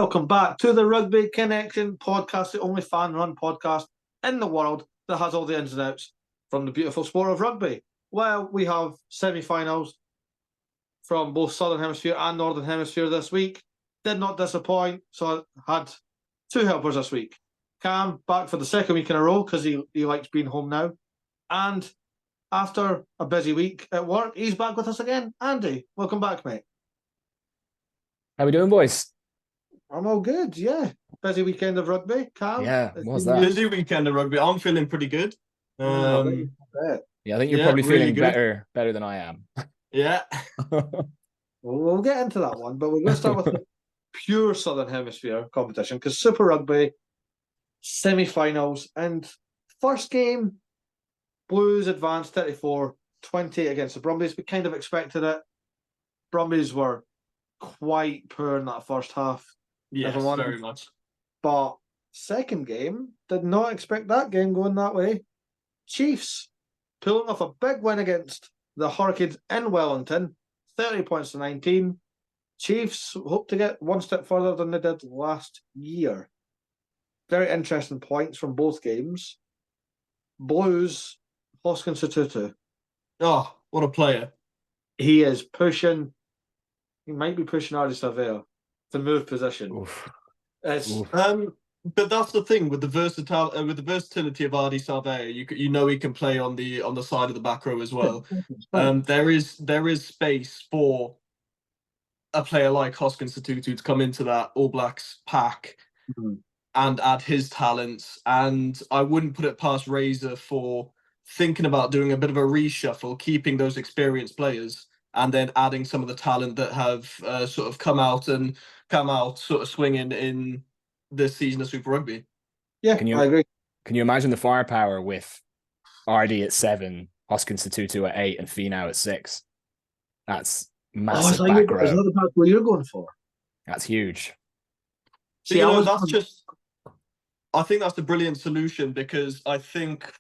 welcome back to the Rugby Connection podcast, the only fan-run podcast in the world that has all the ins and outs from the beautiful sport of rugby. Well, we have semi-finals from both Southern Hemisphere and Northern Hemisphere this week. Did not disappoint, so I had two helpers this week. Cam, back for the second week in a row because he likes being home now. And after a busy week at work, he's back with us again. Andy, welcome back, mate. How we doing, boys? I'm all good, yeah. Busy weekend of rugby, Cam. Yeah, what was that? Busy weekend of rugby. I'm feeling pretty good. Yeah, I think you're yeah, probably really feeling better than I am. Yeah. We'll get into that one, but we're going to start with the pure Southern Hemisphere competition because Super Rugby semi-finals and first game, Blues advanced 34-20 against the Brumbies. We kind of expected it. Brumbies were quite poor in that first half. Yes, very much. But second game, did not expect that game going that way. Chiefs pulling off a big win against the Hurricanes in Wellington, 30 points to 19. Chiefs hope to get one step further than they did last year. Very interesting points from both games. Blues, Hoskins Tutu. Oh, what a player. He is pushing, he might be pushing Ardy Savea to move position. Oof. But that's the thing with the versatility of Ardy Savea. You know he can play on the side of the back row as well. There is space for a player like Hoskins Tutu to come into that All Blacks pack and add his talents. And I wouldn't put it past Razor for thinking about doing a bit of a reshuffle, keeping those experienced players, and then adding some of the talent that have sort of come out sort of swinging in this season of Super Rugby. Yeah, I agree. Can you imagine the firepower with RD at 7, Hoskins Tutu at 8, and Finau at 6? That's massive back row. Is that the back row you're going for? That's huge. See, I think that's a brilliant solution because I think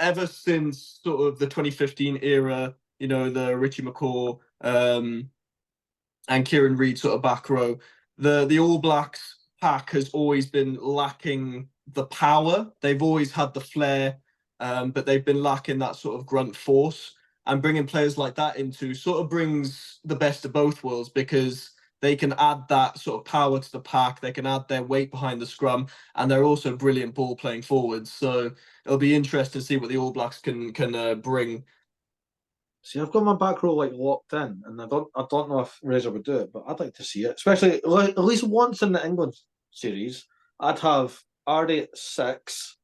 ever since sort of the 2015 era, the Richie McCaw and Kieran Reid sort of back row, the All Blacks pack has always been lacking the power. They've always had the flair, but they've been lacking that sort of grunt force. And bringing players like that into sort of brings the best of both worlds because they can add that sort of power to the pack. They can add their weight behind the scrum, and they're also brilliant ball playing forwards. So it'll be interesting to see what the All Blacks can bring. See, I've got my back row locked in, and I don't know if Razor would do it, but I'd like to see it, especially at least once in the England series. I'd have Ardy at 6,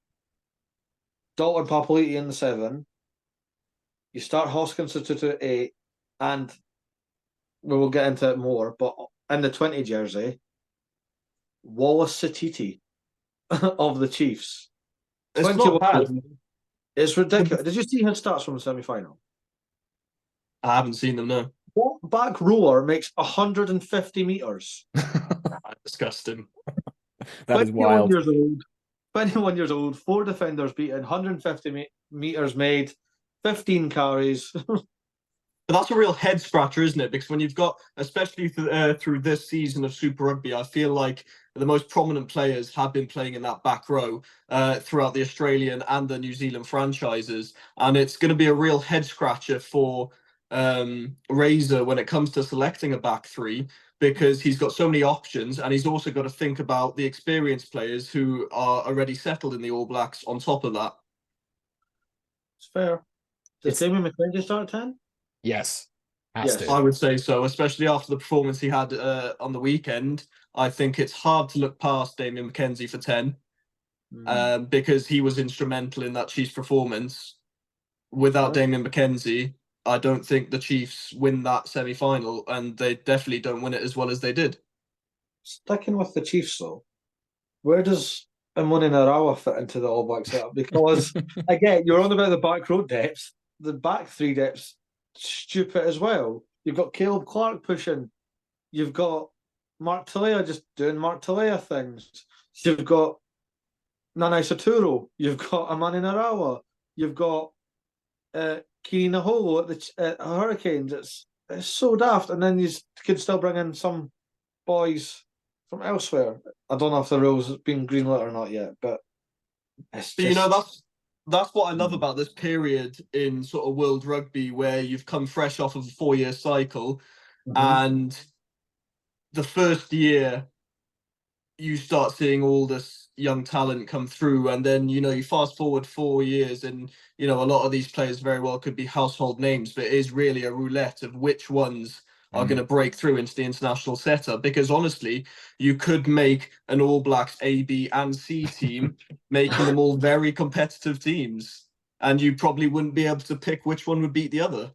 Dalton Papali'i in the 7. You start Hoskins to 8, and we will get into it more, but in the 20 jersey, Wallace Satiti of the Chiefs. It's not bad. It's ridiculous. Did you see his stats from the semi-final? I haven't seen them, no. What back rower makes 150 metres? Disgusting. That is wild. 21 years old, 4 defenders beaten, 150 metres made, 15 carries. But that's a real head scratcher, isn't it? Because when you've got, especially through this season of Super Rugby, I feel like the most prominent players have been playing in that back row throughout the Australian and the New Zealand franchises. And it's going to be a real head scratcher for Razor when it comes to selecting a back three, because he's got so many options, and he's also got to think about the experienced players who are already settled in the All Blacks on top of that. It's fair. Does Damien McKenzie start at 10? Yes. I would say so, especially after the performance he had on the weekend. I think it's hard to look past Damien McKenzie for 10 because he was instrumental in that Chiefs performance. Without Damien McKenzie, I don't think the Chiefs win that semi-final, and they definitely don't win it as well as they did. Sticking with the Chiefs, though, where does Imoni Narawa fit into the All Blacks setup? Because, again, you're on about the back row depth. The back three depth's stupid as well. You've got Caleb Clark pushing. You've got Mark Talea just doing Mark Talea things. You've got Nanai Saturo. You've got Imoni Narawa. You've got Kini Naholo at the Hurricanes. It's so daft. And then you could still bring in some boys from elsewhere. I don't know if the rules have been greenlit or not yet, but it's But just... that's what I love about this period in sort of world rugby, where you've come fresh off of a 4-year cycle, and the first year you start seeing all this young talent come through, and then you fast forward 4 years, and a lot of these players very well could be household names, but it is really a roulette of which ones are going to break through into the international setup. Because honestly, you could make an All Blacks A, B, and C team, making them all very competitive teams, and you probably wouldn't be able to pick which one would beat the other.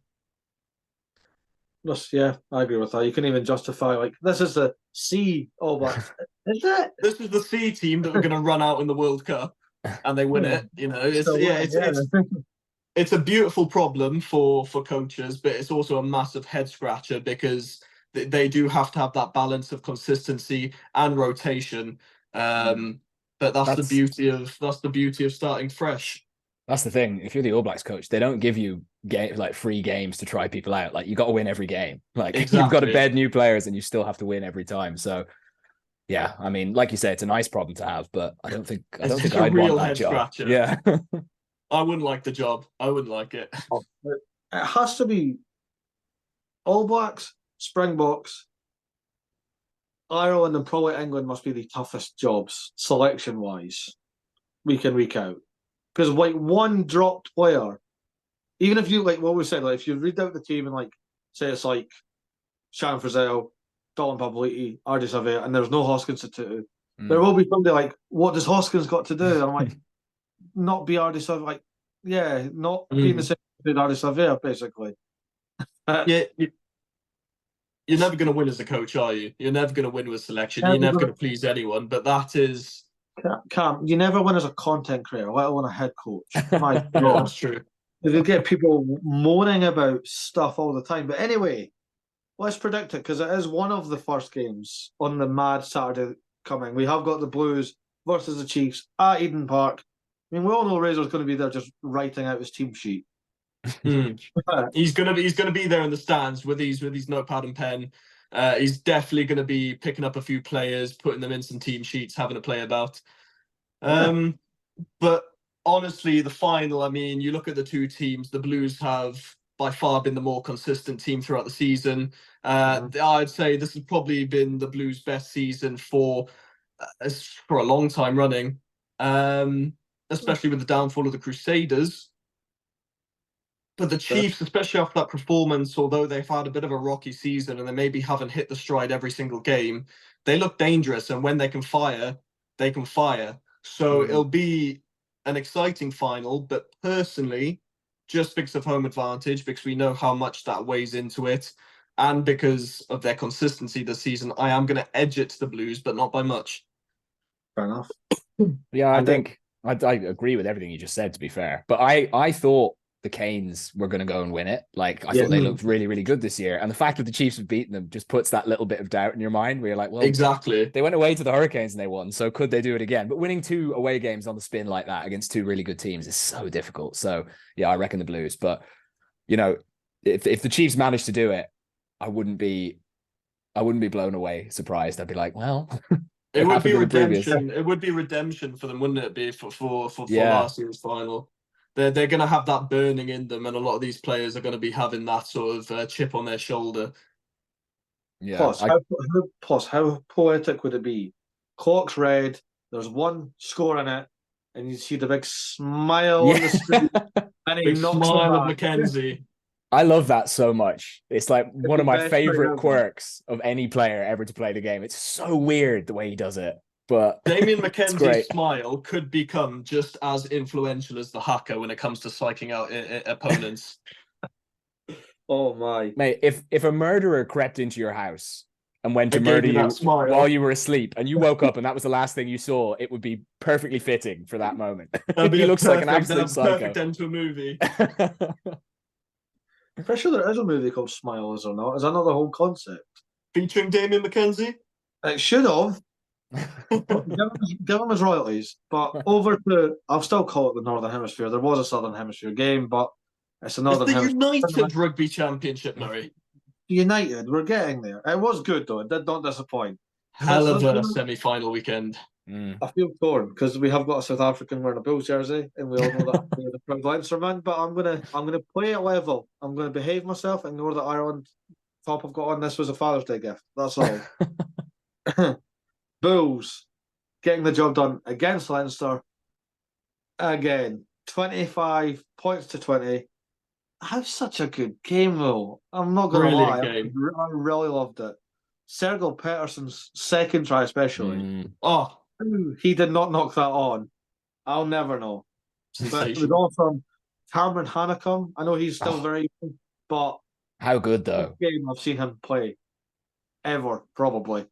Yeah, I agree with that. You can even justify, like, this is the C All Blacks. Is it? This is the C team that are going to run out in the World Cup, and they win it. It's a beautiful problem for coaches, but it's also a massive head scratcher, because they do have to have that balance of consistency and rotation. But that's the beauty of starting fresh. That's the thing. If you're the All Blacks coach, they don't give you free games to try people out. Like, you got to win every game. Like, exactly. You've got to bed new players, and you still have to win every time. So, yeah, I mean, like you say, it's a nice problem to have, but I don't think I'd want that job. Scratcher. Yeah, I wouldn't like the job. I wouldn't like it. It has to be All Blacks, Springboks, Ireland, and probably England must be the toughest jobs selection-wise, week in, week out. Because one dropped player, even if you what we said, if you read out the team and say it's like Shannon Frizzell, Dalton Babaliti, RJ Savea, and there's no Hoskins Tutu, there will be somebody what does Hoskins got to do? And I'm not be RJ Savea, not being the same as RJ Savea, basically. You're never going to win as a coach, are you? You're never going to win with selection. You're never going to please anyone, but that is... Cam, you never win as a content creator, let alone a head coach. My God. Yeah, that's true. You get people moaning about stuff all the time. But anyway, let's predict it, because it is one of the first games on the mad Saturday coming. We have got the Blues versus the Chiefs at Eden Park. I mean, we all know Razor's going to be there just writing out his team sheet. He's gonna be there in the stands with his notepad and pen. He's definitely going to be picking up a few players, putting them in some team sheets, having a play about. But honestly, the final, I mean, you look at the two teams, the Blues have by far been the more consistent team throughout the season. I'd say this has probably been the Blues' best season for a long time running, especially with the downfall of the Crusaders. But the Chiefs, especially after that performance, although they've had a bit of a rocky season and they maybe haven't hit the stride every single game, they look dangerous. And when they can fire, they can fire. So it'll be an exciting final. But personally, just because of home advantage, because we know how much that weighs into it, and because of their consistency this season, I am going to edge it to the Blues, but not by much. Fair enough. Yeah, I think I agree with everything you just said, to be fair. But I thought the Canes were going to go and win it. I thought they looked really, really good this year. And the fact that the Chiefs have beaten them just puts that little bit of doubt in your mind, where you're like, well, exactly. They went away to the Hurricanes and they won. So could they do it again? But winning 2 away games on the spin like that against 2 really good teams is so difficult. So yeah, I reckon the Blues. But if the Chiefs managed to do it, I wouldn't be blown away surprised. I'd be like, well, it would be redemption. It would be redemption for them, wouldn't it be, for last year's final? They're going to have that burning in them, and a lot of these players are going to be having that sort of chip on their shoulder. Yeah. Plus, how poetic would it be? Clock's red, there's one score in it, and you see the big smile on the screen, and he knocks smile of Mackenzie. I love that so much. It's like one of my favorite quirks of any player ever to play the game. It's so weird the way he does it. But Damien McKenzie's smile could become just as influential as the haka when it comes to psyching out opponents. Oh my. Mate, if a murderer crept into your house and went to murder you while you were asleep and you woke up and that was the last thing you saw, it would be perfectly fitting for that moment. He looks like an absolute psycho. Perfect end to a movie. I'm pretty sure there is a movie called Smile, is there not? Is that not the whole concept? Featuring Damien McKenzie? It should have. Give him his royalties. But over to, I'll still call it the Northern Hemisphere. There was a Southern Hemisphere game, but it's a Northern Hemisphere. It's the United Rugby Championship, Murray. United, we're getting there. It was good, though. It did not disappoint. Hell of a semi-final weekend. I feel torn because we have got a South African wearing a Bulls jersey, and we all know that they're the proud Leinsterman. But I'm gonna play it level. I'm gonna behave myself. Ignore the Ireland top I've got on. This was a Father's Day gift. That's all. Bulls getting the job done against Leinster again. 25 points to 20. That's such a good game, though. I'm not gonna lie. I really loved it. Sergel Pettersson's second try, especially. Oh, he did not knock that on. I'll never know. But it was all from Cameron Hanekom. I know he's still very young, but how good though? Game I've seen him play ever, probably.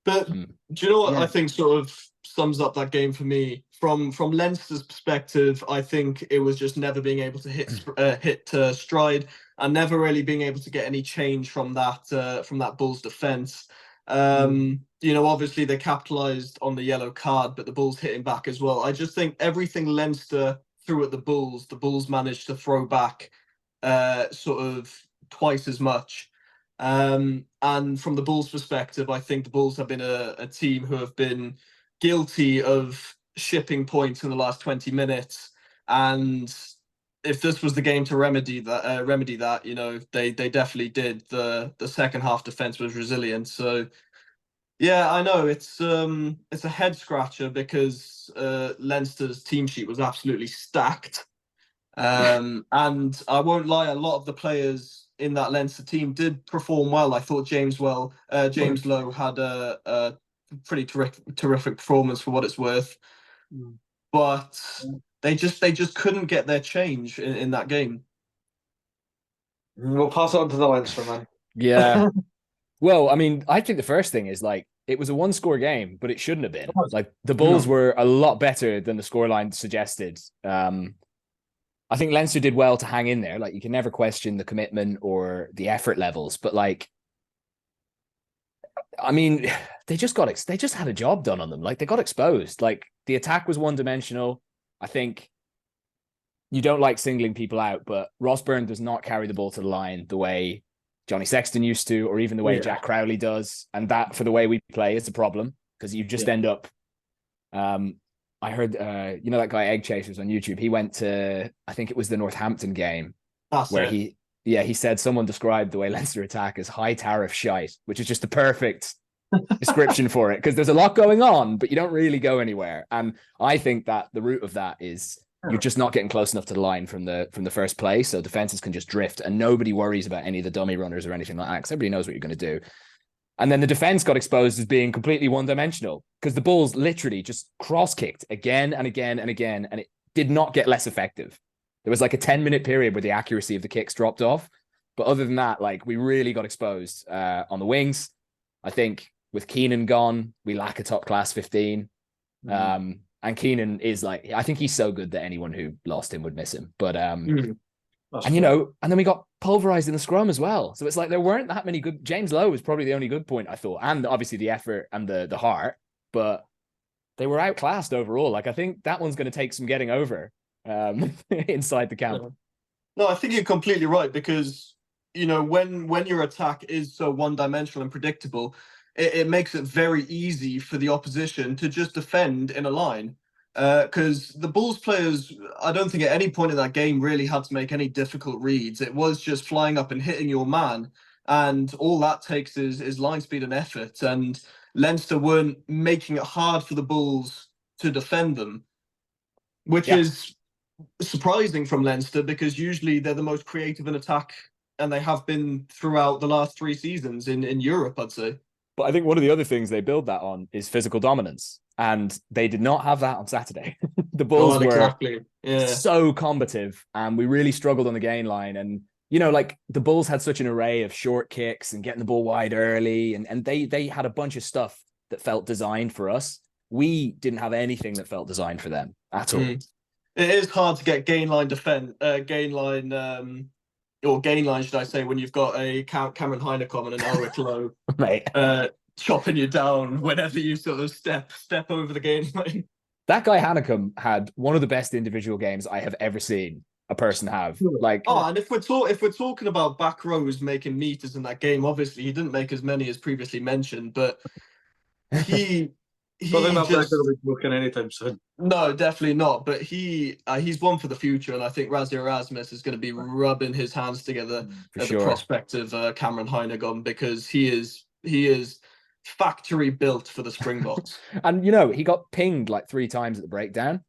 But do you know what I think sort of sums up that game for me? From Leinster's perspective, I think it was just never being able to hit stride and never really being able to get any change from that Bulls defense. Obviously they capitalized on the yellow card, but the Bulls hitting back as well. I just think everything Leinster threw at the Bulls managed to throw back sort of twice as much. And from the Bulls' perspective, I think the Bulls have been a team who have been guilty of shipping points in the last 20 minutes. And if this was the game to remedy that, they definitely did. The second half defense was resilient. So yeah, I know it's a head scratcher because Leinster's team sheet was absolutely stacked. And I won't lie, a lot of the players in that Leinster team did perform well. I thought James Lowe had a pretty terrific performance for what it's worth. But they just couldn't get their change in that game. We'll pass it on to the Leinster, man. Yeah. Well, I mean, I think the first thing is it was a one-score game, but it shouldn't have been. The Bulls were a lot better than the scoreline suggested. I think Leinster did well to hang in there. You can never question the commitment or the effort levels, but I mean, they just had a job done on them. They got exposed. The attack was one-dimensional. I think you don't like singling people out, but Ross Byrne does not carry the ball to the line the way Johnny Sexton used to, or even the way Jack Crowley does. And that, for the way we play, is a problem because you just end up. I heard, that guy Egg Chasers on YouTube. He went to, I think it was the Northampton game, he said someone described the way Leinster attack as high tariff shite, which is just the perfect description for it because there's a lot going on, but you don't really go anywhere. And I think that the root of that is you're just not getting close enough to the line from the first play, so defenses can just drift and nobody worries about any of the dummy runners or anything like that because everybody knows what you're going to do. And then the defense got exposed as being completely one-dimensional because the Bulls literally just cross-kicked again and again and again, and it did not get less effective. There was a 10-minute period where the accuracy of the kicks dropped off. But other than that, we really got exposed on the wings. I think with Keenan gone, we lack a top-class 15. And Keenan is I think he's so good that anyone who lost him would miss him. But and then we got pulverized in the scrum as well. So it's there weren't that many good. James Lowe was probably the only good point, I thought, and obviously the effort and the heart, but they were outclassed overall. I think that one's going to take some getting over inside the camp. No, I think you're completely right because when your attack is so one-dimensional and predictable, it makes it very easy for the opposition to just defend in a line. Because the Bulls players, I don't think at any point in that game really had to make any difficult reads. It was just flying up and hitting your man. And all that takes is line speed and effort. And Leinster weren't making it hard for the Bulls to defend them, which is surprising from Leinster because usually they're the most creative in attack and they have been throughout the last 3 seasons in Europe, I'd say. But I think one of the other things they build that on is physical dominance. And they did not have that on Saturday. The Bulls were so combative and we really struggled on the gain line. And, the Bulls had such an array of short kicks and getting the ball wide early. And they had a bunch of stuff that felt designed for us. We didn't have anything that felt designed for them at all. It is hard to get gain line, should I say, when you've got a Cameron Heinekom and an Ulrich Lowe. Mate. Chopping you down whenever you sort of step over the game line. That guy Hanekom had one of the best individual games I have ever seen. a person have? Like, and if we're talking about back rows making meters in that game, obviously he didn't make as many as previously mentioned, but he Don't think just will be broken anytime soon. No, definitely not. But he's one for the future, and I think Razzie Erasmus is going to be rubbing his hands together at the prospect of Cameron Heinegon, because he is factory built for the Springboks. And you know, he got pinged like 3 times at the breakdown.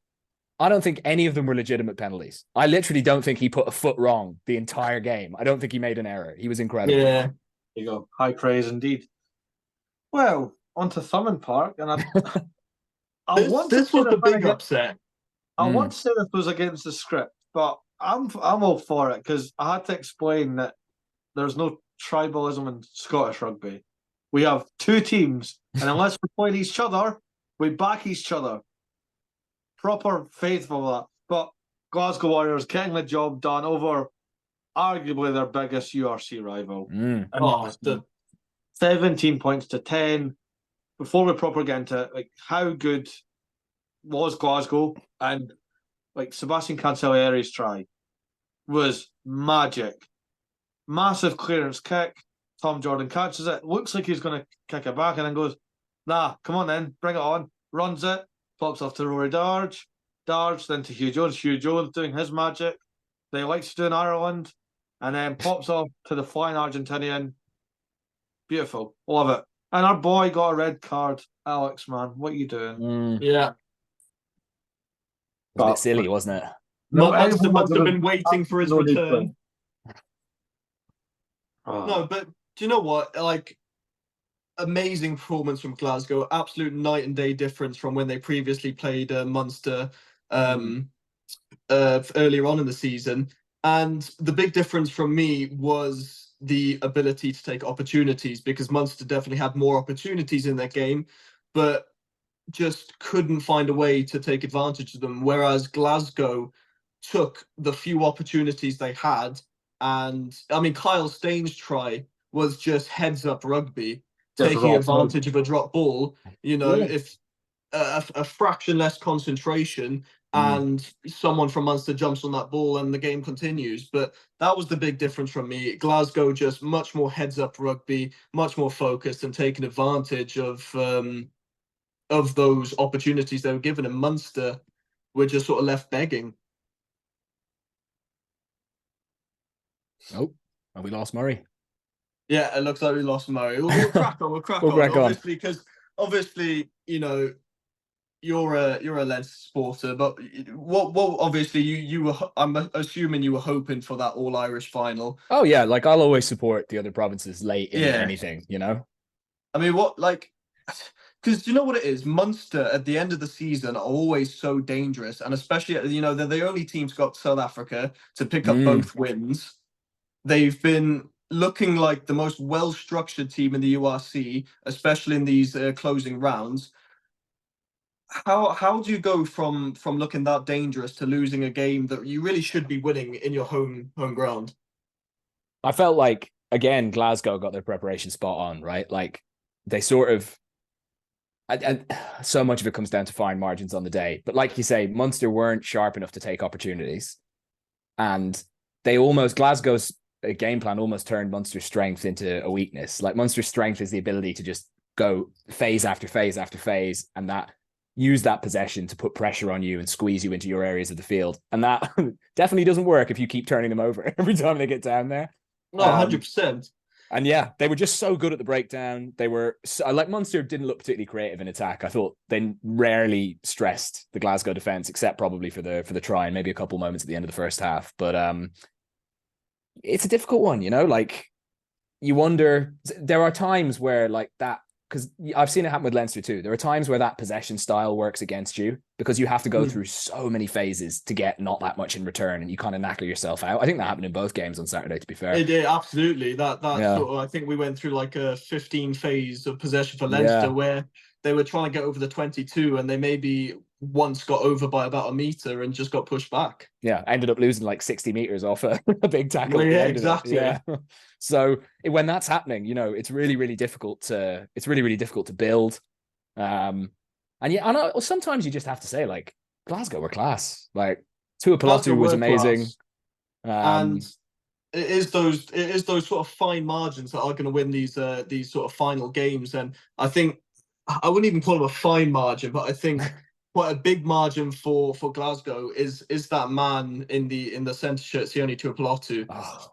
I don't think any of them were legitimate penalties. I literally don't think he put a foot wrong the entire game. I don't think he made an error. He was incredible. Yeah. There you go. High praise indeed. Well, on to Thurman Park, and this was the big upset. I want to say this was against the script, but I'm all for it, because I had to explain that there's no tribalism in Scottish rugby. We have 2 teams, and unless we're playing each other, we back each other. Proper faithful that. But Glasgow Warriors getting the job done over arguably their biggest URC rival. 17 points to 10. Before we proper get into it, like, how good was Glasgow? And like, Sebastian Cancellieri's try was magic. Massive clearance kick. Tom Jordan catches it. Looks like he's going to kick it back, and then goes, nah, come on then, bring it on. Runs it, pops off to Rory Darge. Darge then to Hugh Jones. Hugh Jones doing his magic they like to do in Ireland. And then pops off to the flying Argentinian. Beautiful. Love it. And our boy got a red card. Alex, man, what are you doing? Yeah. It was a bit silly, wasn't it? Munster must have been waiting for his return. No, but do you know what? Like, amazing performance from Glasgow. Absolute night and day difference from when they previously played Munster earlier on in the season. And the big difference from me was the ability to take opportunities, because Munster definitely had more opportunities in their game, but just couldn't find a way to take advantage of them. Whereas Glasgow took the few opportunities they had. And I mean, Kyle Staines' try was just heads up rugby, taking advantage of a drop ball. You know, if a fraction less concentration and someone from Munster jumps on that ball and the game continues. But that was the big difference from me. Glasgow just much more heads up rugby, much more focused and taking advantage of those opportunities they were given. And Munster were just sort of left begging. Oh, and we lost Murray. Yeah, it looks like we lost Murray. We'll crack on. We'll crack on. Obviously, you know, you're a Leinster supporter, but what obviously you were. I'm assuming you were hoping for that All Irish final. Oh yeah, like I'll always support the other provinces late in anything. You know, I mean, because you know what it is? Munster at the end of the season are always so dangerous, and especially, you know, they're the only team to go to South Africa to pick up both wins. They've been looking like the most well-structured team in the URC, especially in these closing rounds. How do you go from looking that dangerous to losing a game that you really should be winning in your home ground? I felt like, again, Glasgow got their preparation spot on, right? Like, they sort of, and so much of it comes down to fine margins on the day. But like you say, Munster weren't sharp enough to take opportunities. And they Glasgow's game plan almost turned Munster's strength into a weakness. Like, Munster's strength is the ability to just go phase after phase after phase, and use that possession to put pressure on you and squeeze you into your areas of the field. And that definitely doesn't work if you keep turning them over every time they get down there. No, 100%. And yeah, they were just so good at the breakdown. They were like, Munster didn't look particularly creative in attack. I thought they rarely stressed the Glasgow defense, except probably for the try and maybe a couple moments at the end of the first half. But it's a difficult one, you know, like, you wonder, there are times where like that, because I've seen it happen with Leinster too. There are times where that possession style works against you, because you have to go through so many phases to get not that much in return, and you kind of knacker yourself out. I think that happened in both games on Saturday, to be fair. It did, absolutely. Sort of, I think we went through like a 15 phase of possession for Leinster where they were trying to get over the 22, and they maybe once got over by about a meter and just got pushed back. Yeah, ended up losing like 60 meters off a big tackle. Well, yeah, exactly. Yeah. So when that's happening, you know, it's really, really difficult to build. And sometimes you just have to say, like, Glasgow were class. Like, Tuapolotu was amazing. And it is those sort of fine margins that are going to win these sort of final games. And I think I wouldn't even call them a fine margin, but I think quite a big margin for Glasgow is that man in the centre shirt, Sione Tuipulotu. Oh,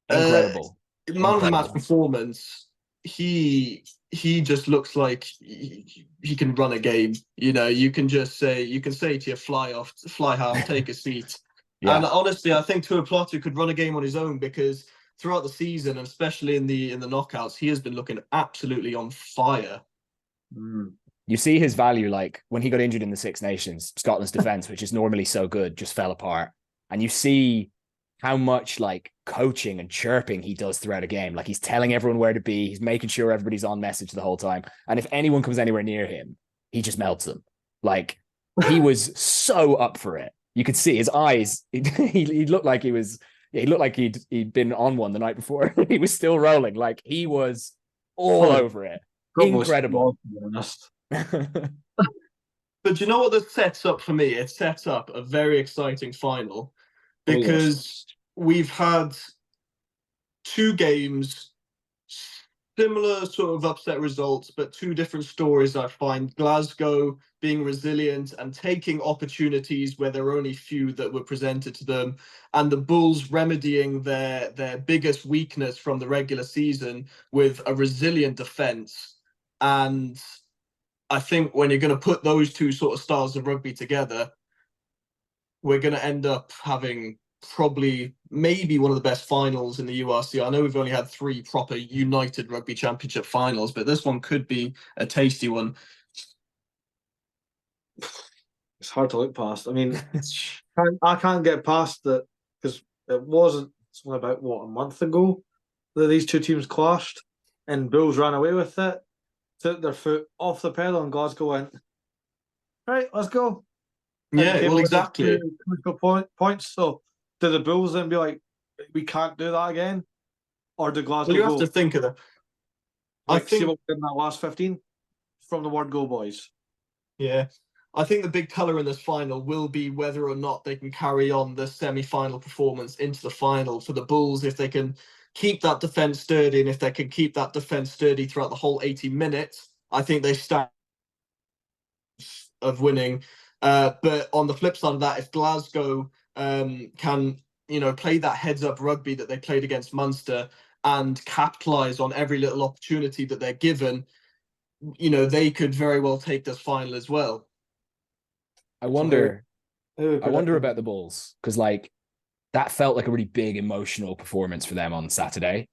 incredible. Man of the match performance. He just looks like he can run a game. You know, you can say to your fly half, take a seat. Yeah. And honestly, I think Tuipulotu could run a game on his own, because throughout the season, and especially in the knockouts, he has been looking absolutely on fire. You see his value, like when he got injured in the Six Nations, Scotland's defense, which is normally so good, just fell apart. And you see how much like coaching and chirping he does throughout a game. Like he's telling everyone where to be. He's making sure everybody's on message the whole time. And if anyone comes anywhere near him, he just melts them. Like he was so up for it. You could see his eyes. He looked like he looked like he'd been on one the night before. He was still rolling. Like he was all over it. Incredible. But you know what this sets up for me? It sets up a very exciting final, because we've had two games, similar sort of upset results, but two different stories. I find Glasgow being resilient and taking opportunities where there are only few that were presented to them, and the Bulls remedying their biggest weakness from the regular season with a resilient defence. And I think when you're going to put those two sort of styles of rugby together, we're going to end up having probably maybe one of the best finals in the URC. I know we've only had 3 proper United Rugby Championship finals, but this one could be a tasty one. It's hard to look past. I mean, I can't get past that, because it wasn't only about, a month ago that these two teams clashed, and Bulls ran away with it, took their foot off the pedal, and Glasgow went, right, let's go. Yeah, well, exactly. Points. So, do the Bulls then be like, we can't do that again? Or do Glasgow you have to think of that. I think see what we did in that last 15 from the word go, boys. Yeah. I think the big colour in this final will be whether or not they can carry on the semi-final performance into the final. For the Bulls, if they can keep that defence sturdy, and if they can keep that defence sturdy throughout the whole 80 minutes, I think they stand of winning. But on the flip side of that, if Glasgow can, play that heads-up rugby that they played against Munster and capitalise on every little opportunity that they're given, they could very well take this final as well. I wonder about the Bulls, because like that felt like a really big emotional performance for them on Saturday.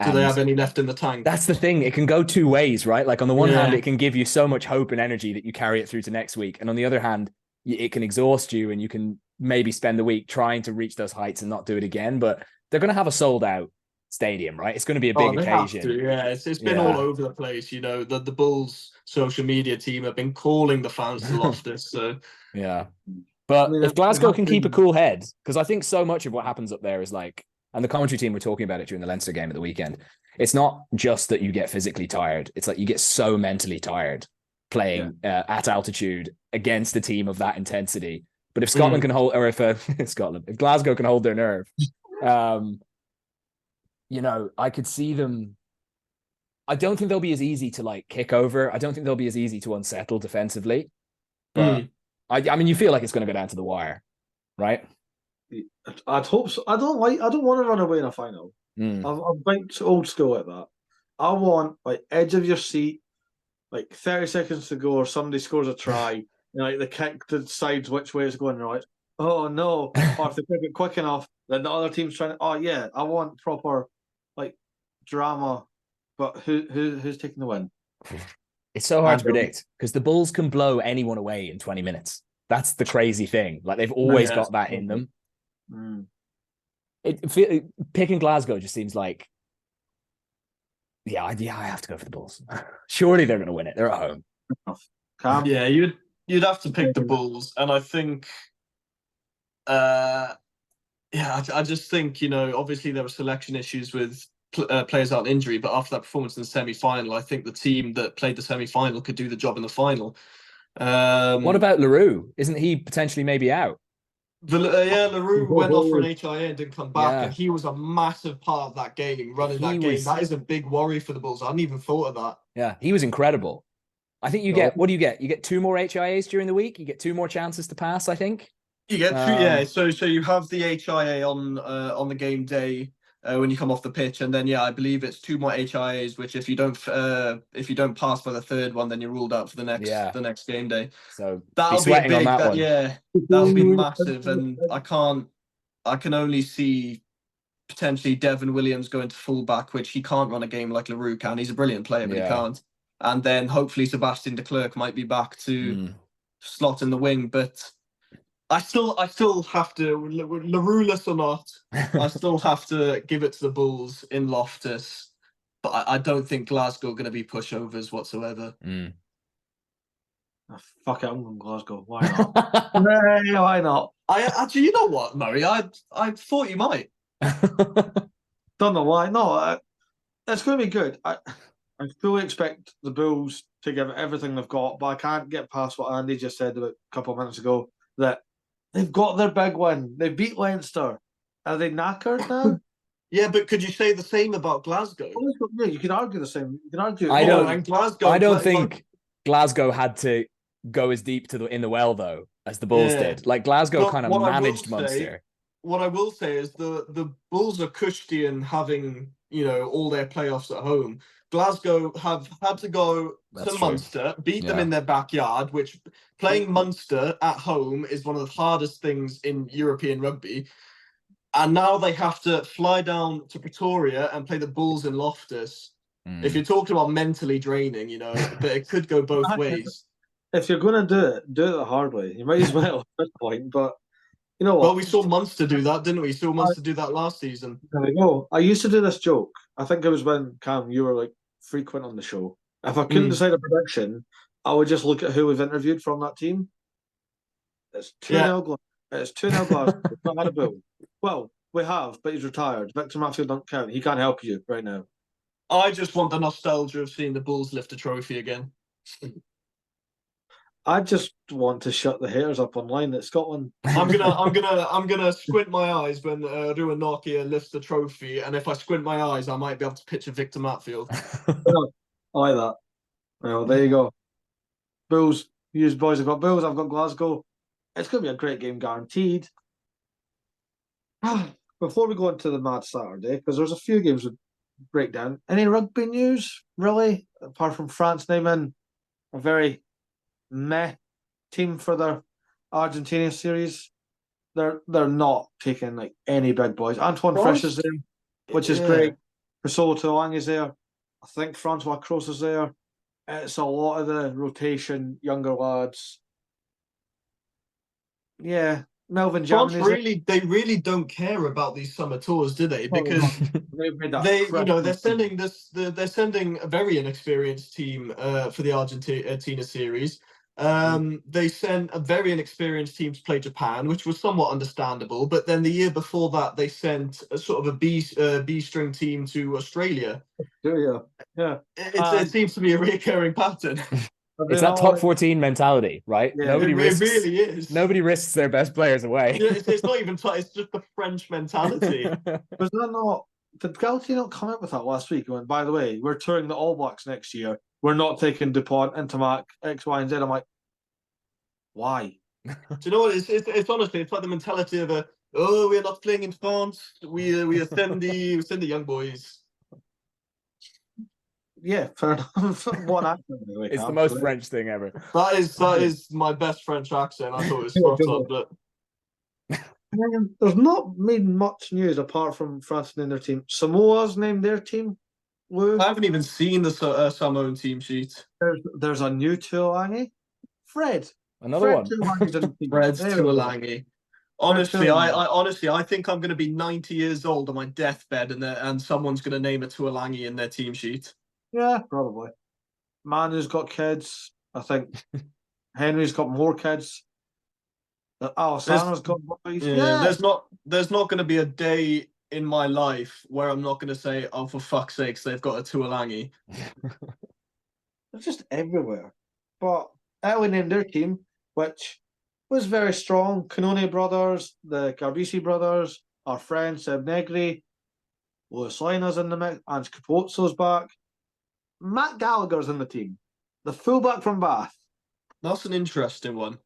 Do they have any left in the tank? That's the thing. It can go two ways, right? Like on the one hand, it can give you so much hope and energy that you carry it through to next week. And on the other hand, it can exhaust you, and you can maybe spend the week trying to reach those heights and not do it again. But they're going to have a sold out stadium, right? It's going to be a big occasion. Yeah, it's been all over the place. The Bulls social media team have been calling the fans to Loftus. So yeah. But if Glasgow can keep a cool head, because I think so much of what happens up there is like, and the commentary team were talking about it during the Leinster game at the weekend, it's not just that you get physically tired. It's like you get so mentally tired playing at altitude against a team of that intensity. But if Scotland can hold, or if Glasgow can hold their nerve, I could see them. I don't think they'll be as easy to like kick over. I don't think they'll be as easy to unsettle defensively. But I mean, you feel like it's going to go down to the wire, right? I'd hope so. I don't want to run away in a final. I'm quite old school at that. I want like edge of your seat, like 30 seconds to go, or somebody scores a try, like the kick decides which way it's going. Right? Oh no! Or if they pick it quick enough, then the other team's trying to. Oh yeah, I want proper like drama. But who's taking the win? It's so hard to predict, because the Bulls can blow anyone away in 20 minutes. That's the crazy thing. Like they've always got that in them. Picking Glasgow just seems like, I have to go for the Bulls. Surely they're going to win it. They're at home. Yeah, you'd have to pick the Bulls, and I think, I just think obviously there were selection issues with players out injury, but after that performance in the semi-final, I think the team that played the semi-final could do the job in the final. What about Leroux? Isn't he potentially maybe out? LaRue went off for an HIA and didn't come back, Yeah. and he was a massive part of that game, running that game. That is a big worry for the Bulls. I hadn't even thought of that. Yeah, he was incredible. I think you get, what do you get? You get 2 more HIAs during the week. You get 2 more chances to pass, I think. You get 2, yeah. So you have the HIA on the game day when you come off the pitch, and then I believe it's 2 more HIAs. Which if you don't pass for the third one, then you're ruled out for the next game day. So that'll be sweating on that one. Yeah, that'll be massive, and I can only see potentially Devin Williams going to fullback, which he can't run a game like LaRue can. He's a brilliant player, but he can't. And then hopefully Sebastian de Klerk might be back to slot in the wing, but I still have to, LaRue-less or not, I still have to give it to the Bulls in Loftus. But I don't think Glasgow are going to be pushovers whatsoever. Oh, fuck it, I'm going Glasgow. Why not? Why not? Actually, you know what, Murray? I thought you might. Don't know why. No, it's going to be good. I fully expect the Bulls to give everything they've got, but I can't get past what Andy just said about a couple of minutes ago, that they've got their big win. They beat Leinster. Are they knackered now? Yeah, but could you say the same about Glasgow? Yeah, you could argue the same. You can argue. I don't think like, Glasgow had to go as deep in the well though as the Bulls did. Like Glasgow kind of managed Munster. What I will say is the Bulls are cushy in having all their playoffs at home. Glasgow have had to go to Munster, beat them in their backyard, which playing Munster at home is one of the hardest things in European rugby. And now they have to fly down to Pretoria and play the Bulls in Loftus. If you're talking about mentally draining, but it could go both ways. If you're going to do it the hard way. You might as well at this point, but you know what? Well, we saw Munster do that, didn't we? Saw Munster do that last season. There we go. I used to do this joke. I think it was when, Cam, you were like frequent on the show. If I couldn't decide a prediction, I would just look at who we've interviewed from that team. It's 2-0 Glasgow. It's 2-0 Glasgow. We've not had a Bull. Well, we have, but he's retired. Victor Matfield don't count. He can't help you right now. I just want the nostalgia of seeing the Bulls lift a trophy again. I just want to shut the haters up online at Scotland. I'm gonna squint my eyes when Ruan Nokia lifts the trophy, and if I squint my eyes, I might be able to picture Victor Matfield. I like that. Well, there you go. Bulls. You boys have got Bulls. I've got Glasgow. It's going to be a great game, guaranteed. Before we go into the Mad Saturday, because there's a few games with breakdown. Any rugby news, really? Apart from France naming a very meh team for their Argentina series. They're not taking like any big boys. Antoine Frisch is there, which is great. Priscilla Tulang is there. I think Francois Cross is there. It's a lot of the rotation, younger lads. Yeah, Melvin Jamin. They really don't care about these summer tours, do they? Because they're sending a very inexperienced team for the Argentina series. They sent a very inexperienced team to play Japan, which was somewhat understandable. But then the year before that, they sent a sort of a B string team to Australia. Yeah. It seems to be a recurring pattern. It's that top 14 mentality, right? Yeah, it really is. Nobody risks their best players away. It's not even. It's just the French mentality. Was that not? Did Galty not come out with that last week? And went, by the way, we're touring the All Blacks next year. We're not taking DuPont, Intermac, X, Y, and Z. I'm like, why? Do you know what? It's honestly, it's like the mentality of we're not playing in France. We send the young boys. Yeah, fair enough. One accent. Anyway, it's the most French thing ever. That is my best French accent. I thought it was spot on, but there's not been much news apart from France naming their team. Samoa's named their team. Lou. I haven't even seen the Samoan team sheet. There's a new Tuolangi. Fred. Another one. Fred's Tuolangi. Honestly, I think I'm going to be 90 years old on my deathbed, and someone's going to name a Tuolangi in their team sheet. Yeah, probably. Manu's got kids. I think Henry's got more kids. Alessandro's got boys. Yeah, there's not going to be a day in my life where I'm not going to say, oh, for fuck's sakes, they've got a Tuolangi. They're just everywhere. But Italy named their team, which was very strong. Canone brothers, the Garbisi brothers, our friend Seb Negri, Lewis Liner's in the mix, Ange Capozzo's back. Matt Gallagher's in the team, the fullback from Bath. That's an interesting one.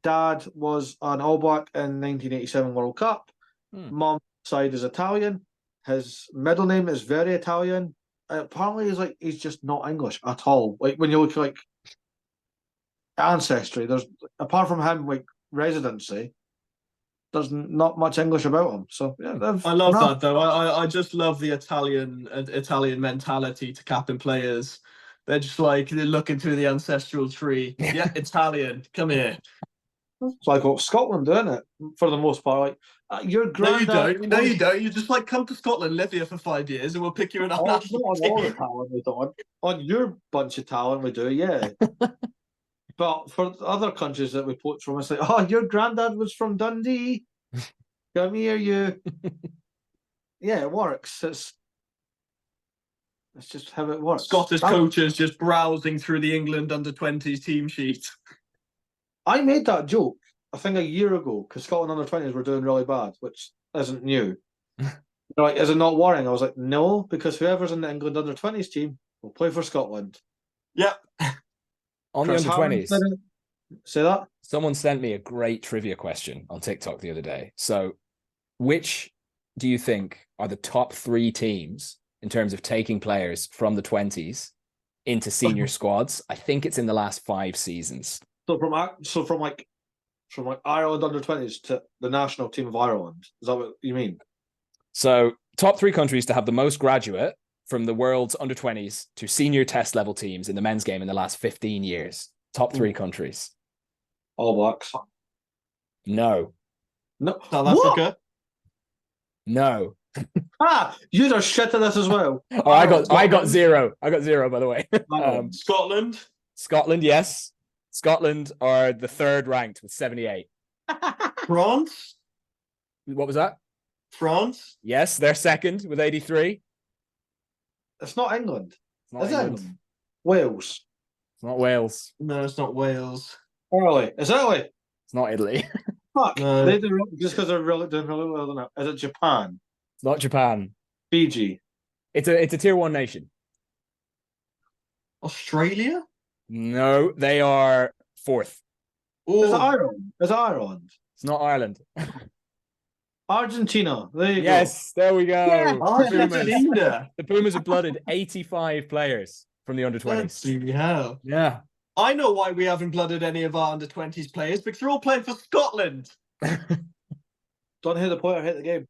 Dad was an All Black in 1987 World Cup. Mum's side is Italian. His middle name is very Italian. Apparently, he's just not English at all. Like when you look at ancestry, there's apart from him residency, there's not much English about him. So yeah, I love that though. I just love the Italian mentality to captain players. They're just they're looking through the ancestral tree. Yeah, Italian, come here. It's like Scotland doing it for the most part. Your granddad. No, you don't. You just come to Scotland, live here for 5 years, and we'll pick you in our national team. On all the talent we don't. On your bunch of talent we do, yeah. But for other countries that we poach from, it's like, oh, your granddad was from Dundee. Come here, you. Yeah, it works. It's just how it works. Scottish coaches just browsing through the England under-20s team sheet. I made that joke, I think, a year ago, because Scotland under-20s were doing really bad, which isn't new. They're is it not worrying? I was like, no, because whoever's in the England under-20s team will play for Scotland. Yep. On the under-20s. Say that? Someone sent me a great trivia question on TikTok the other day. So, which do you think are the top 3 teams in terms of taking players from the 20s into senior squads? I think it's in the last 5 seasons. So from Ireland under-20s to the national team of Ireland. Is that what you mean? So top 3 countries to have the most graduate from the world's under-20s to senior test level teams in the men's game in the last 15 years. Top 3 countries. All Blacks. No. South Africa. No. You just shit at this as well. Oh, I got 0. I got 0, by the way. Scotland. Scotland, yes. Scotland are the 3rd ranked with 78. France. What was that? France. Yes, they're 2nd with 83. It's not England. It's not England. Wales. It's not Wales. No, it's not Wales. Italy. Is Italy? It's not Italy. Fuck. No. They do just because they're doing really well now. Is it Japan? It's not Japan. Fiji. It's a tier 1 nation. Australia? No, they are 4th. Is it Ireland? Is it Ireland? It's not Ireland. Argentina. There you go. Yes, there we go. Yeah. Argentina. The Pumas have blooded 85 players from the under-20s. Yeah. I know why we haven't blooded any of our under-20s players, because they're all playing for Scotland. Don't hit the point or hit the game.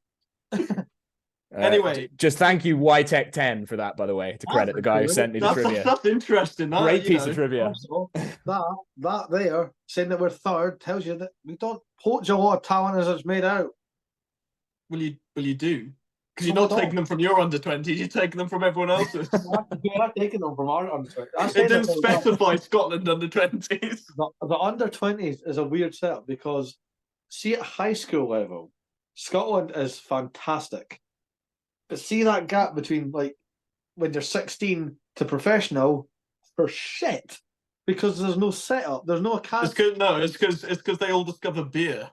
Anyway. Just thank you, YTech10, for that, by the way, to credit the guy who sent me the trivia. That's interesting. Great piece of trivia. That there, saying that we're 3rd, tells you that we don't poach a lot of talent as it's made out. Well, you do. Because you're not taking them from your under-20s, you're taking them from everyone else's. We're not taking them from our under-20s. It didn't specify Scotland under-20s. The under-20s is a weird setup because, see, at high school level, Scotland is fantastic. But see that gap between, when you're 16 to professional, for shit. Because there's no setup, there's no academy. It's because they all discover beer.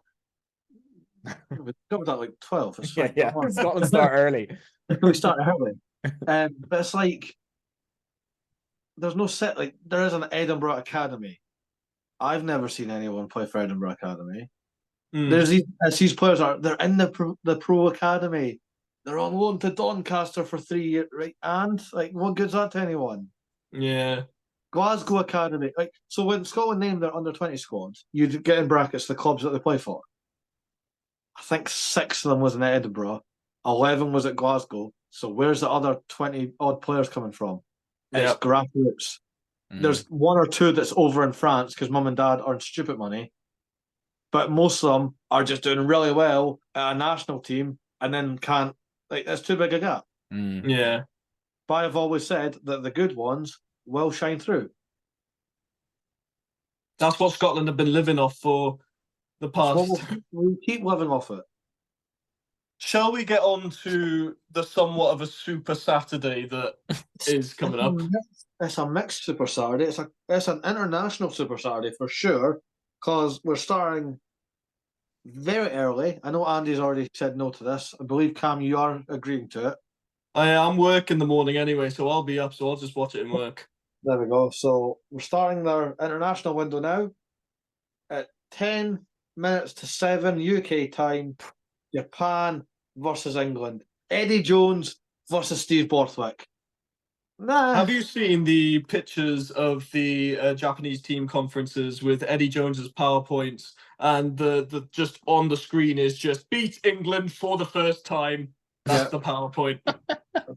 We discovered that 12. Yeah. Scotland start early. We start early. But it's there's no set. There is an Edinburgh Academy. I've never seen anyone play for Edinburgh Academy. There's these players they're in the pro academy. They're on loan to Doncaster for 3 years, right? And what good's that to anyone? Yeah. Glasgow Academy. So when Scotland named their under-20 squad, you'd get in brackets the clubs that they play for. I think 6 of them was in Edinburgh, 11 was at Glasgow. So where's the other 20 odd players coming from? It's grassroots. There's 1 or 2 that's over in France because mum and dad earn stupid money. But most of them are just doing really well at a national team and then can't. That's too big a gap. Yeah. But I've always said that the good ones will shine through. That's what Scotland have been living off for the past. We'll keep living off it. Shall we get on to the somewhat of a Super Saturday that is coming up? It's a mixed Super Saturday. It's an international Super Saturday for sure, because we're starting very early. I know Andy's already said no to this. I believe, Cam, you are agreeing to it. I'm work in the morning anyway, so I'll be up, so I'll just watch it in work. There we go. So we're starting their international window now at 10 minutes to 7 UK time. Japan versus England. Eddie Jones versus Steve Borthwick. Nah. Have you seen the pictures of the Japanese team conferences with Eddie Jones's PowerPoints, and the just on the screen is just beat England for the first time? That's the PowerPoint.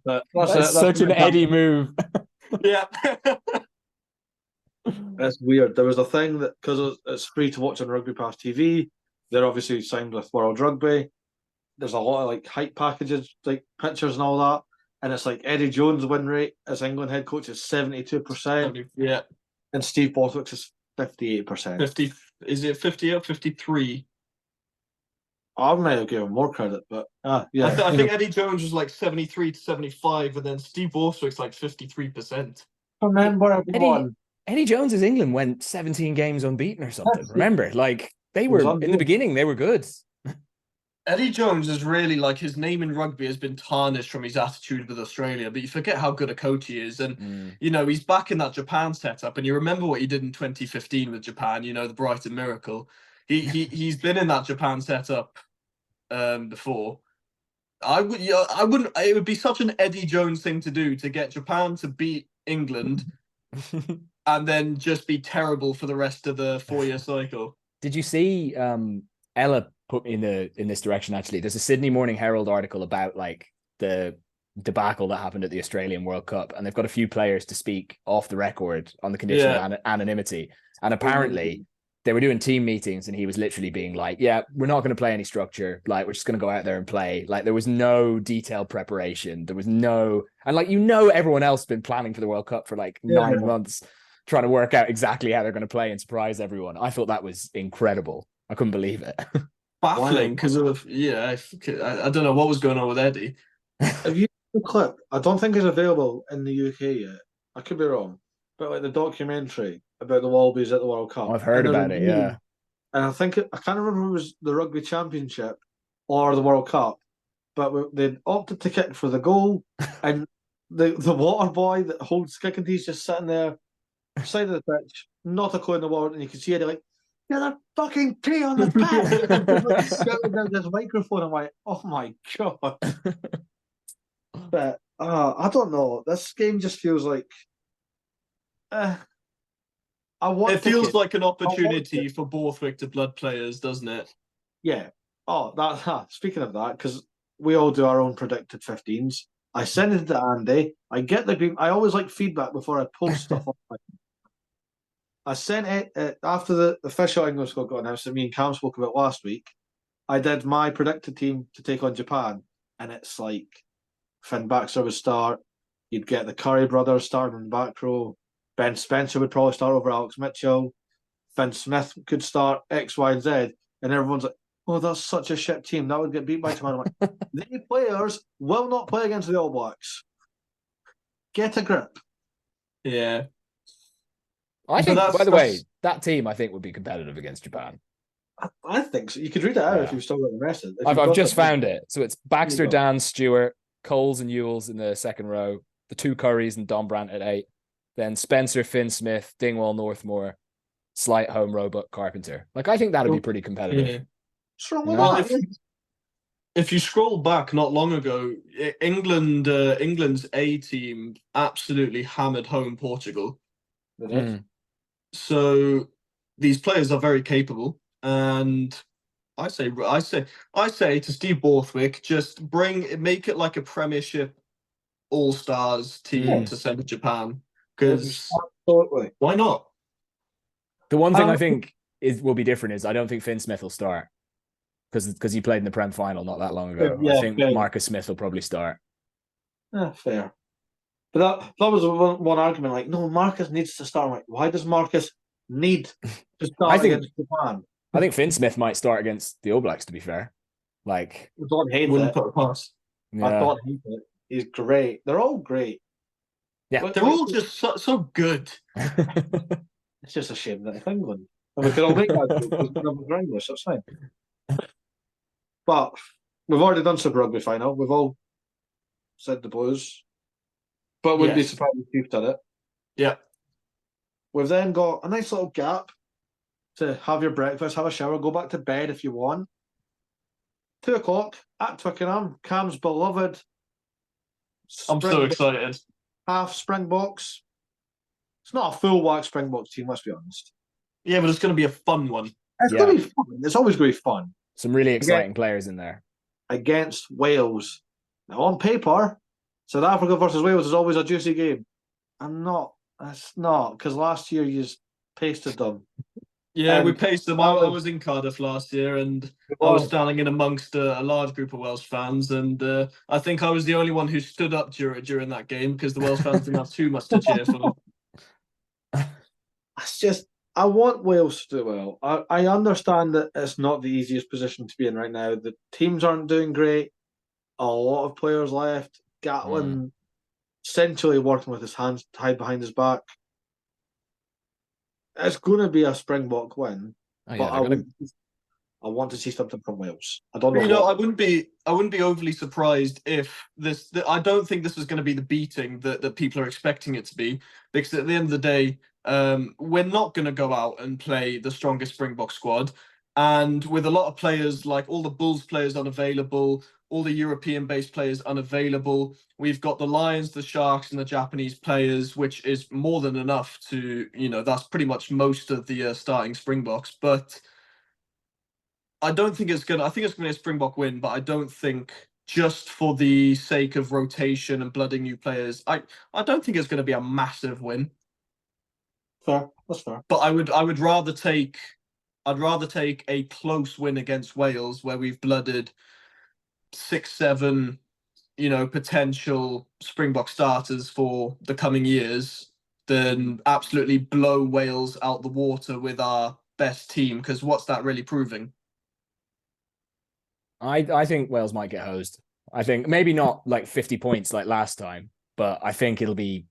That's such an Eddie move. Yeah. That's weird. There was a thing that, because it's free to watch on Rugby Pass TV, they're obviously signed with World Rugby. There's a lot of like hype packages, like pictures and all that. And it's like Eddie Jones' win rate as England head coach is 72%. Yeah. And Steve Borthwick's is 58%. 50, is it 50 or 53? I might have given more credit, but yeah. I think Eddie Jones was like 73 to 75, and then Steve Borthwick's like 53%. Remember everyone. Eddie Jones's England went 17 games unbeaten or something. Remember, like they were in the beginning, they were good. Eddie Jones is really like, his name in rugby has been tarnished from his attitude with Australia, but you forget how good a coach he is. And, you know, he's back in that Japan setup. And you remember what he did in 2015 with Japan, you know, the Brighton Miracle. He's been in that Japan setup before. I wouldn't, it would be such an Eddie Jones thing to do, to get Japan to beat England and then just be terrible for the rest of the 4-year cycle. Did you see Ella put me in this direction? Actually, there's a Sydney Morning Herald article about like the debacle that happened at the Australian World Cup, and they've got a few players to speak off the record on the condition of anonymity. And apparently they were doing team meetings, and he was literally being like, yeah, we're not going to play any structure, like we're just going to go out there and play. Like there was no detailed preparation, there was no, and like, you know, everyone else has been planning for the World Cup for like 9 months, trying to work out exactly how they're going to play and surprise everyone. I thought that was incredible. I couldn't believe it. Baffling because of I don't know what was going on with Eddie. Have you seen the clip? I don't think it's available in the UK yet. I could be wrong, but like the documentary about the Wallabies at the World Cup. I've heard about it, yeah. And I think I can't remember if it was the Rugby Championship or the World Cup, but they opted to kick for the goal, and the water boy that holds kicking, he's just sitting there, side of the pitch, not a clue in the world, and you can see Eddie like, "You're the fucking pee on the pitch." Shouting down this microphone. I'm like, oh my god. But I don't know. This game just feels like it feels like an opportunity for Borthwick to blood players, doesn't it? Yeah. Oh, speaking of that, because we all do our own predicted 15s. I send it to Andy. I get the green. I always like feedback before I post stuff on my. I sent it after the official England squad got announced that me and Cam spoke about last week. I did my predicted team to take on Japan, and it's like Finn Baxter would start. You'd get the Curry brothers starting in the back row. Ben Spencer would probably start over Alex Mitchell. Finn Smith could start X, Y, and Z. And everyone's like, oh, that's such a shit team. That would get beat by Japan. I'm like, these players will not play against the All Blacks. Get a grip. Yeah. I think, by the way, that team I think would be competitive against Japan. I think so. You could read it out if you've still got the rest of it. I've just found it. So it's Baxter, Dan, Stewart, Coles and Ewells in the second row, the two Currys and Don Brandt at 8, then Spencer, Finn Smith, Dingwall, Northmore, Slight, Home, Roebuck, Carpenter. Like, I think that would be pretty competitive. Yeah. If you scroll back not long ago, England's A team absolutely hammered home Portugal. So these players are very capable, and I say to Steve Borthwick, just make it like a Premiership All-Stars team to send to Japan, because why not? The one thing I think will be different is I don't think Finn Smith will start because he played in the Prem final not that long ago. I think Marcus Smith will probably start. Fair. But that was one argument. Like, no, Marcus needs to start. Like, why does Marcus need to start against Japan? I think Finn Smith might start against the All Blacks, to be fair. Like, I don't hate wouldn't put a pass. Yeah. I don't hate it. He's great. They're all great. Yeah, they're all just so good. It's just a shame that it's England. And we can all make that because we're English. That's fine. But we've already done Super Rugby final. We've all said the Blues, but wouldn't be surprised if Chiefs did it. Yeah. We've then got a nice little gap to have your breakfast, have a shower, go back to bed if you want. 2 o'clock at Twickenham, Cam's beloved. I'm so excited. Half Springboks. It's not a full whack Springboks team, let's be honest. Yeah, but it's going to be a fun one. It's going to be fun. It's always going to be fun. Some really exciting players in there. Against Wales. Now, on paper, South Africa versus Wales is always a juicy game. It's not, because last year you just pasted them. Yeah, we paced them. I was in Cardiff last year, and I was standing in amongst a large group of Welsh fans, and I think I was the only one who stood up during that game because the Welsh fans didn't have too much to cheer for. It's just, I want Wales to do well. I understand that it's not the easiest position to be in right now. The teams aren't doing great. A lot of players left. Gatlin essentially working with his hands tied behind his back. It's going to be a Springbok win, but I want to see something from Wales. I don't know. You know, I wouldn't be overly surprised if I don't think this is going to be the beating that people are expecting it to be, because at the end of the day, we're not going to go out and play the strongest Springbok squad, and with a lot of players, like all the Bulls players unavailable, all the European-based players unavailable. We've got the Lions, the Sharks, and the Japanese players, which is more than enough to, that's pretty much most of the starting Springboks. But I don't think it's I think it's going to be a Springbok win, but I don't think just for the sake of rotation and blooding new players, I don't think it's going to be a massive win. Fair, that's fair. But I'd rather take a close win against Wales where we've blooded 6-7, potential Springbok starters for the coming years than absolutely blow Wales out the water with our best team, because what's that really proving? I think Wales might get hosed. I think maybe not like 50 points like last time, but I think it'll be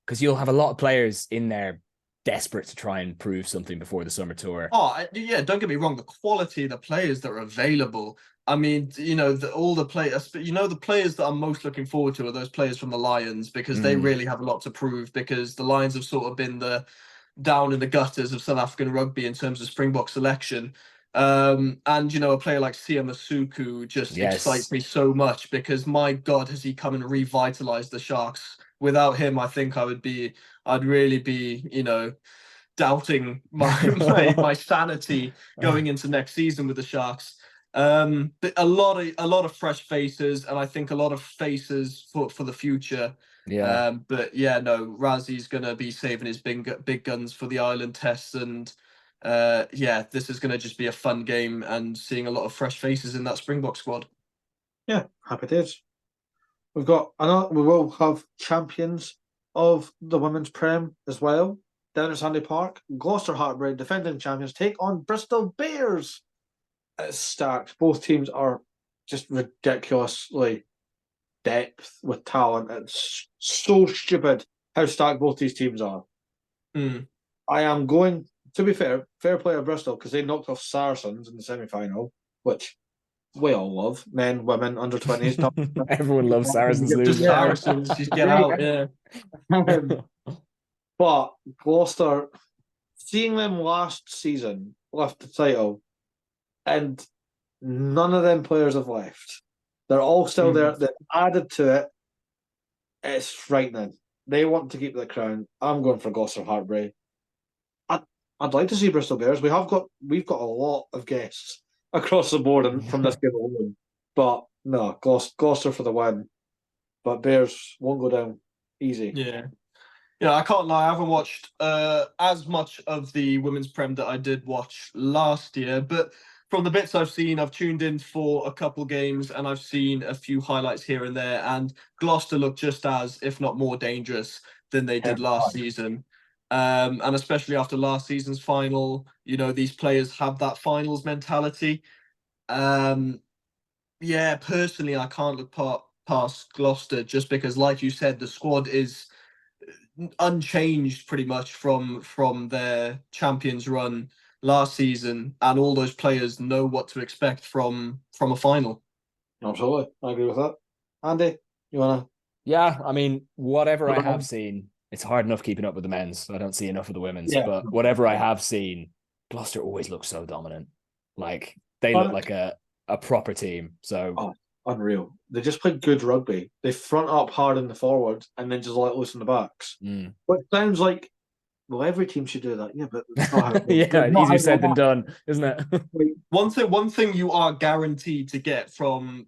because you'll have a lot of players in there desperate to try and prove something before the summer tour. Oh, yeah, don't get me wrong. The quality of the players that are available. I mean, all the players, the players that I'm most looking forward to are those players from the Lions, because they really have a lot to prove, because the Lions have sort of been the down in the gutters of South African rugby in terms of Springbok selection. And, a player like Sia Masuku just excites me so much, because my God, has he come and revitalized the Sharks. Without him, I think I'd really be, doubting my sanity going into next season with the Sharks. But a lot of fresh faces, and I think a lot of faces for the future. Yeah. But yeah, no, Razi's gonna be saving his big guns for the Ireland tests, and this is gonna just be a fun game, and seeing a lot of fresh faces in that Springbok squad. Yeah, happy days. We will have champions of the Women's Prem as well down at Sandy Park. Gloucester Heartbreak, defending champions, take on Bristol Bears. It's stacked. Both teams are just ridiculously depth with talent. It's so stupid how stacked both these teams are. I am going, to be fair play at Bristol, because they knocked off Saracens in the semi-final, which we all love. Men, women, under 20s. Everyone loves Saracens losing. Saracens, just get out, yeah. But Gloucester, seeing them last season lift the title, and none of them players have left. They're all still there. They've added to it. It's frightening. They want to keep the crown. I'm going for Gloucester Heartbreak. I'd like to see Bristol Bears. We've got a lot of guests across the board from this game alone. But no, Gloucester for the win. But Bears won't go down easy. Yeah. Yeah, I can't lie. I haven't watched as much of the Women's Prem that I did watch last year, but from the bits I've seen, I've tuned in for a couple games, and I've seen a few highlights here and there, and Gloucester look just as, if not more dangerous than they did last season. And especially after last season's final, these players have that finals mentality. Personally, I can't look past Gloucester, just because, like you said, the squad is unchanged pretty much from their Champions run. last season, and all those players know what to expect from a final. Absolutely, I agree with that. Andy, you wanna? Yeah, I mean, whatever I have seen, it's hard enough keeping up with the men's. I don't see enough of the women's, but whatever I have seen, Gloucester always looks so dominant. Like they look like a proper team. So unreal. They just play good rugby. They front up hard in the forwards and then just let loose in the backs. Which sounds like, well, every team should do that. Yeah, but it's not how yeah, easier said than done, isn't it? One thing you are guaranteed to get from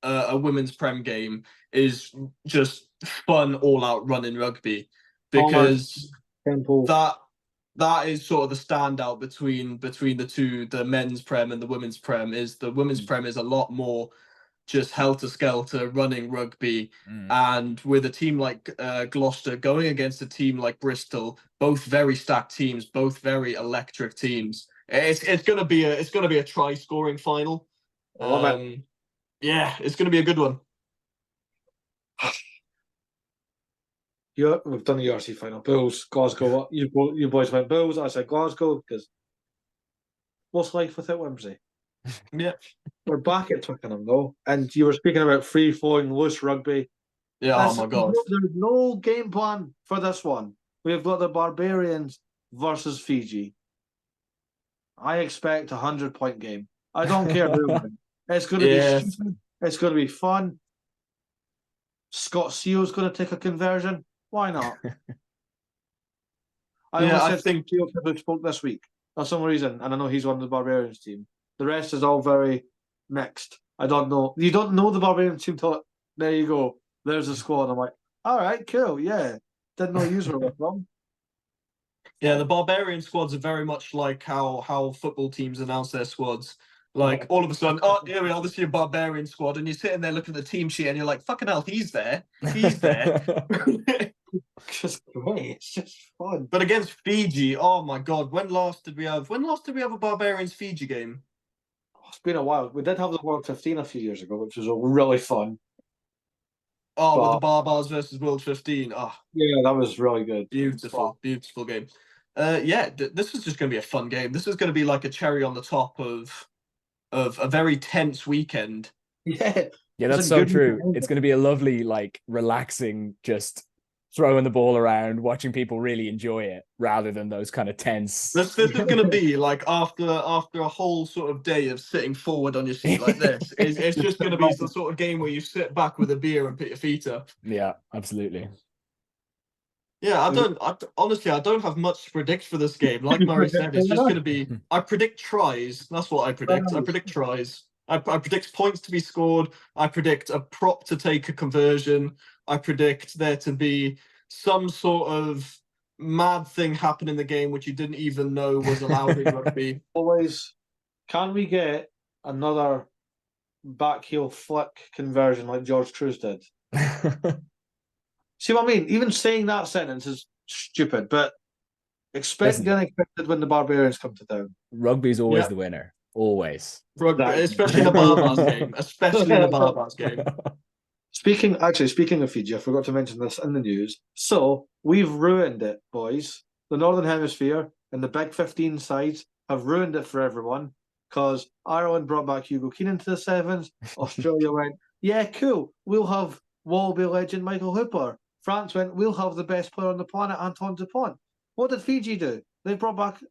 a women's Prem game is just fun, all-out running rugby, because that is sort of the standout between the two, the men's Prem and the women's Prem. Is the women's Prem is a lot more just helter-skelter running rugby, and with a team like Gloucester going against a team like Bristol, both very stacked teams, both very electric teams, it's gonna be a try-scoring final. Yeah, it's gonna be a good one. Yeah, we've done the URC final. Bulls, Glasgow. You boys went Bulls. I said Glasgow because what's life without Wimsey? Yeah. We're back at Twickenham though, and you were speaking about free-flowing, loose rugby. Yeah, oh my God. There's no game plan for this one. We've got the Barbarians versus Fiji. I expect 100-point game. I don't care who wins. It's going to be stupid. It's going to be fun. Scott Seal's going to take a conversion. Why not? I think Seal spoke this week for some reason, and I know he's on the Barbarians team. The rest is all very mixed. I don't know. You don't know the Barbarians team till there you go. There's a squad. I'm like, all right, cool, yeah. Didn't know you were with them. Yeah, the Barbarian squads are very much like how football teams announce their squads. Like all of a sudden, here we are, this is your Barbarian squad, and you're sitting there looking at the team sheet, and you're like, "Fucking hell, he's there, he's there." Just great, it's just fun. But against Fiji, oh my God, when last did we have a Barbarians Fiji game? It's been a while. We did have the World 15 a few years ago, which was really fun. Oh, with the Barbars versus World 15. Oh, yeah, that was really good. Beautiful game. This is just going to be a fun game. This is going to be like a cherry on the top of a very tense weekend. Yeah, that's so true. It's going to be a lovely, like, relaxing, just throwing the ball around, watching people really enjoy it, rather than those kind of tense. This is going to be like after a whole sort of day of sitting forward on your seat like this. It's just going to be the sort of game where you sit back with a beer and put your feet up. Yeah, absolutely. Yeah, honestly, I don't have much to predict for this game. Like Murray said, it's just going to be, I predict tries. That's what I predict. I predict tries. I predict points to be scored. I predict a prop to take a conversion. I predict there to be some sort of mad thing happen in the game which you didn't even know was allowed in rugby. Always, can we get another back heel flick conversion like George Cruz did? See what I mean? Even saying that sentence is stupid, but expect the unexpected when the Barbarians come to town. Rugby's always the winner. Always. Rugby, especially in the Barbars game. Especially in the Barbars game. Speaking of Fiji, I forgot to mention this in the news. So we've ruined it, boys. The Northern Hemisphere and the Big 15 sides have ruined it for everyone because Ireland brought back Hugo Keenan to the sevens. Australia went, yeah, cool. We'll have Wallaby legend Michael Hooper. France went, we'll have the best player on the planet, Antoine Dupont. What did Fiji do? They brought back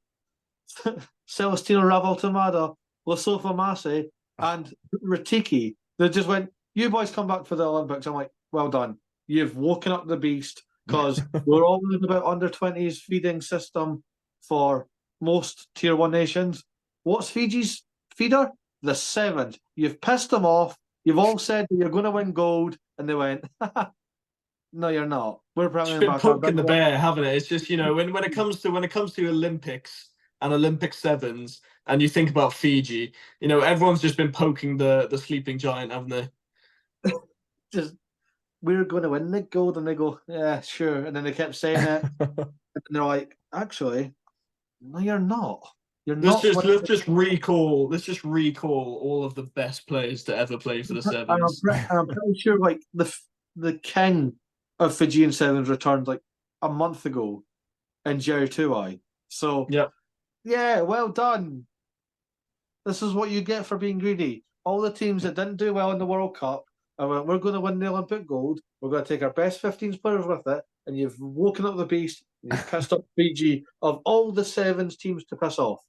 Celestino Ravaltamada, Lasofa Massey, and Ratiki. They just went, you boys come back for the Olympics. I'm like, well done. You've woken up the beast because we're all worried about under-20s feeding system for most Tier 1 nations. What's Fiji's feeder? The sevens. You've pissed them off. You've all said that you're going to win gold, and they went, no, you're not. We're probably been poking the bear, haven't it? It's just, when it comes to Olympics and Olympic sevens, and you think about Fiji, everyone's just been poking the sleeping giant, haven't they? Just, we're going to win the gold, and they go, yeah, sure. And then they kept saying it, and they're like, actually, no, you're not. Let's just recall all of the best players to ever play for the sevens. I'm pretty sure, like the king of Fijian sevens returned like a month ago in Jerry Tuai. So yeah, Yeah, well done. This is what you get for being greedy. All the teams that didn't do well in the World Cup and went, we're going to win the Olympic gold. We're going to take our best 15 players with it. And you've woken up the beast. And you've pissed off Fiji of all the sevens teams to piss off.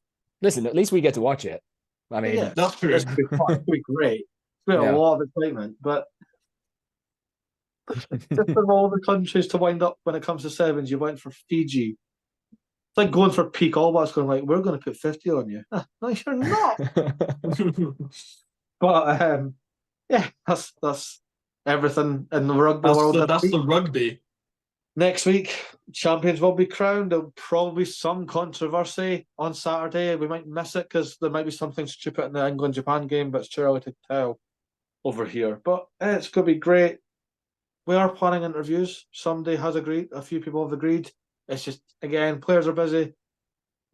Listen, at least we get to watch it. I mean, Yeah, That's true. it's been fun. It's been great. It's been a lot of excitement. But just of all the countries to wind up when it comes to sevens, you went for Fiji. It's like going for peak All Blacks, going like, we're going to put 50 on you. No, you're not. But yeah, that's everything in the rugby world. That's the rugby. Next week, champions will be crowned. There'll probably be some controversy on Saturday. We might miss it because there might be something stupid in the England-Japan game, but it's too early to tell over here. But it's going to be great. We are planning interviews. Somebody has agreed. A few people have agreed. It's just, again, players are busy.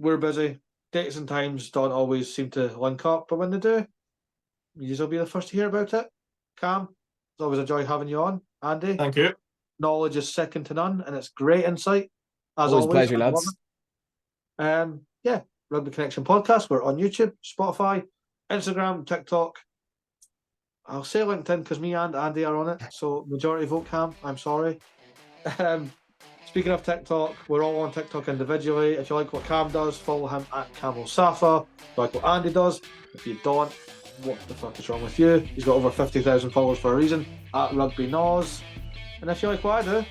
We're busy. Dates and times don't always seem to link up, but when they do, you'll be the first to hear about it. Cam, it's always a joy having you on. Andy, Thank you. knowledge is second to none, and it's great insight. As always, pleasure, lads. Yeah, Rugby Connection podcast. We're on YouTube, Spotify, Instagram, TikTok. I'll say LinkedIn because me and Andy are on it, so majority vote Cam. I'm sorry. Speaking of TikTok, we're all on TikTok individually. If you like what Cam does, follow him at Camel Safa. If you like what Andy does, if you don't, what the fuck is wrong with you? He's got over 50,000 followers for a reason, at Rugby Nos. And if you like what I do,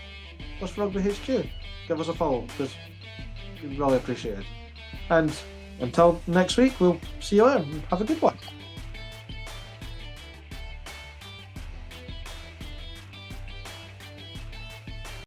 what's Rugby HQ? Give us a follow, because we really appreciate it. And until next week, we'll see you later. Have a good one.